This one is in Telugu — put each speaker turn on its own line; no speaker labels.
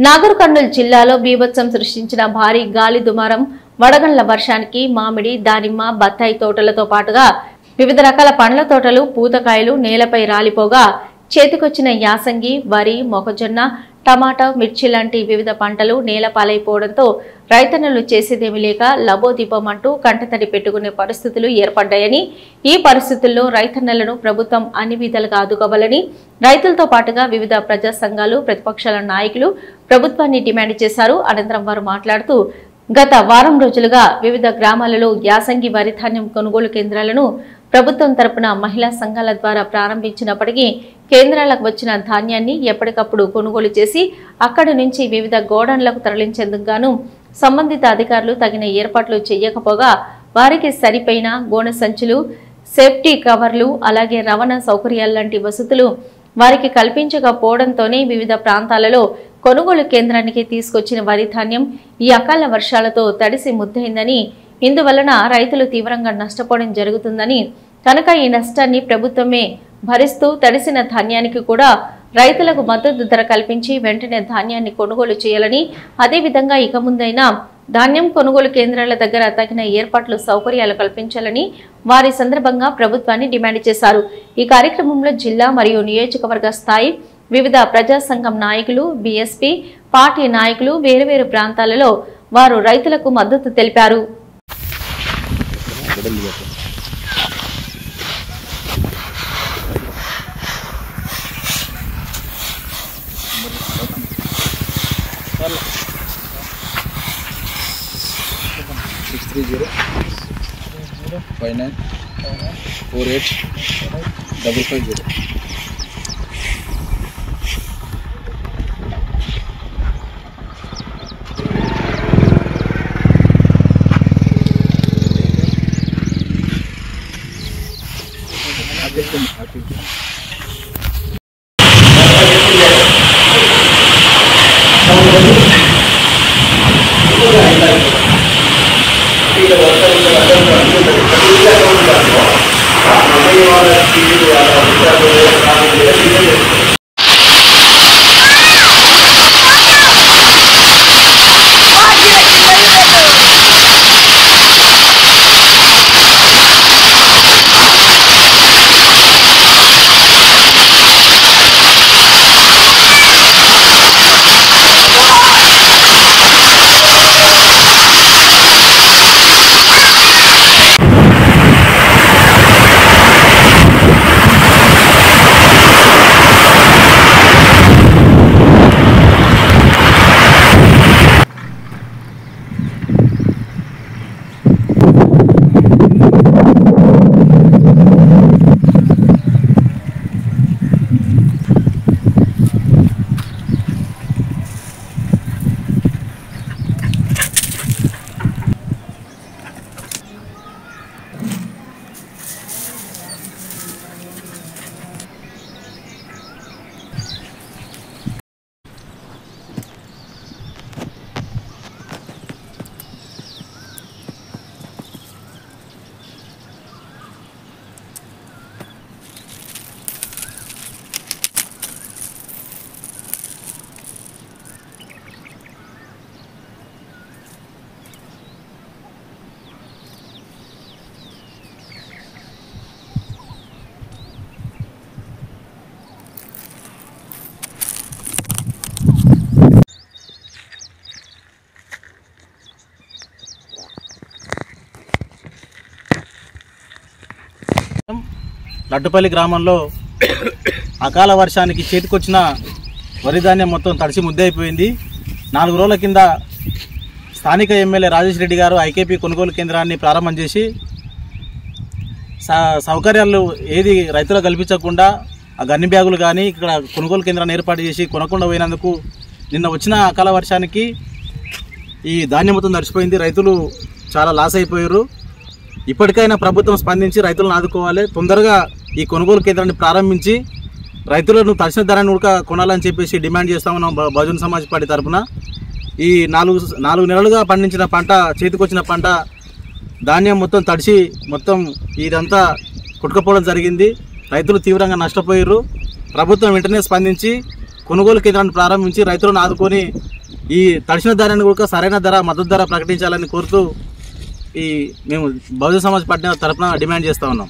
నాగర్ కర్నూలు జిల్లాలో బీభత్సం సృష్టించిన భారీ గాలి దుమారం, వడగండ్ల వర్షానికి మామిడి, దానిమ్మ, బత్తాయి తోటలతో పాటుగా వివిధ రకాల పండ్ల తోటలు, పూతకాయలు నేలపై రాలిపోగా చేతికొచ్చిన యాసంగి, వరి, మొక్కజొన్న, టమాటా, మిర్చి లాంటి వివిధ పంటలు నేలపాలైపోవడంతో రైతన్నలు చేసేదేమీ లేక లబోదీపమంటూ కంటతడి పెట్టుకునే పరిస్థితులు ఏర్పడ్డాయని, ఈ పరిస్థితుల్లో రైతన్నలను ప్రభుత్వం అన్ని విధాలుగా ఆదుకోవాలని రైతులతో పాటుగా వివిధ ప్రజా సంఘాలు, ప్రతిపక్షాల నాయకులు ప్రభుత్వాన్ని డిమాండ్ చేశారు. అనంతరం వారు మాట్లాడుతూ గత వారం రోజులుగా వివిధ గ్రామాలలో యాసంగి వరి ధాన్యం కొనుగోలు కేంద్రాలను ప్రభుత్వం తరపున మహిళా సంఘాల ద్వారా ప్రారంభించినప్పటికీ కేంద్రాలకు వచ్చిన ధాన్యాన్ని ఎప్పటికప్పుడు కొనుగోలు చేసి అక్కడి నుంచి వివిధ గోడౌన్లకు తరలించేందుకు గాను సంబంధిత అధికారులు తగిన ఏర్పాట్లు చేయకపోగా వారికి సరిపోయిన గోనె సంచులు, సేఫ్టీ కవర్లు, అలాగే రవాణా సౌకర్యాలు లాంటి వసతులు వారికి కల్పించకపోవడంతోనే వివిధ ప్రాంతాలలో కొనుగోలు కేంద్రానికి తీసుకొచ్చిన వరి ధాన్యం ఈ అకాల వర్షాలతో తడిసి ముద్దయిందని, ఇందువలన రైతులు తీవ్రంగా నష్టపోవడం జరుగుతుందని, కనుక ఈ నష్టాన్ని ప్రభుత్వమే భరిస్తూ తడిసిన ధాన్యానికి కూడా రైతులకు మద్దతు ధర కల్పించి వెంటనే ధాన్యాన్ని కొనుగోలు చేయాలని, అదేవిధంగా ఇక ముందైనా ధాన్యం కొనుగోలు కేంద్రాల దగ్గర తగిన ఏర్పాట్లు, సౌకర్యాలు కల్పించాలని వారి సందర్భంగా ప్రభుత్వాన్ని డిమాండ్ చేశారు. ఈ కార్యక్రమంలో జిల్లా మరియు నియోజకవర్గ స్థాయి వివిధ ప్రజా సంఘం నాయకులు, బీఎస్పీ పార్టీ నాయకులు వేరువేరు ప్రాంతాలలో వారు రైతులకు మద్దతు తెలిపారు.
లడ్డుపల్లి గ్రామంలో అకాల వర్షానికి చేతికొచ్చిన వరి ధాన్యం మొత్తం తడిసి ముద్దయిపోయింది. 4 రోజుల కింద స్థానిక ఎమ్మెల్యే రాజేష్ రెడ్డి గారు ఐకేపీ కొనుగోలు కేంద్రాన్ని ప్రారంభం చేసి సౌకర్యాలు ఏది రైతులకు కల్పించకుండా ఆ గన్ని బ్యాగులు కానీ ఇక్కడ కొనుగోలు కేంద్రాన్ని ఏర్పాటు చేసి కొనకుండా పోయినందుకు నిన్న వచ్చిన అకాల వర్షానికి ఈ ధాన్యం మొత్తం తడిసిపోయింది. రైతులు చాలా లాస్ అయిపోయారు. ఇప్పటికైనా ప్రభుత్వం స్పందించి రైతులను ఆదుకోవాలి. తొందరగా ఈ కొనుగోలు కేంద్రాన్ని ప్రారంభించి రైతులను తక్షణ ధరను కూడా కొనాలని చెప్పేసి డిమాండ్ చేస్తా ఉన్నాం బహుజన సమాజ్ పార్టీ తరఫున. ఈ 4 నెలలుగా పండించిన పంట, చేతికొచ్చిన పంట ధాన్యం మొత్తం తడిసి మొత్తం ఇదంతా కొట్టుకుపోవడం జరిగింది. రైతులు తీవ్రంగా నష్టపోయారు. ప్రభుత్వం వెంటనే స్పందించి కొనుగోలు కేంద్రాన్ని ప్రారంభించి రైతులను ఆదుకొని ఈ తడిసిన ధాన్యాన్ని కూడా సరైన ధర, మద్దతు ధర ప్రకటించాలని కోరుతూ మేము బహుజన సమాజ్ పార్టీ తరఫున డిమాండ్ చేస్తూ ఉన్నాం.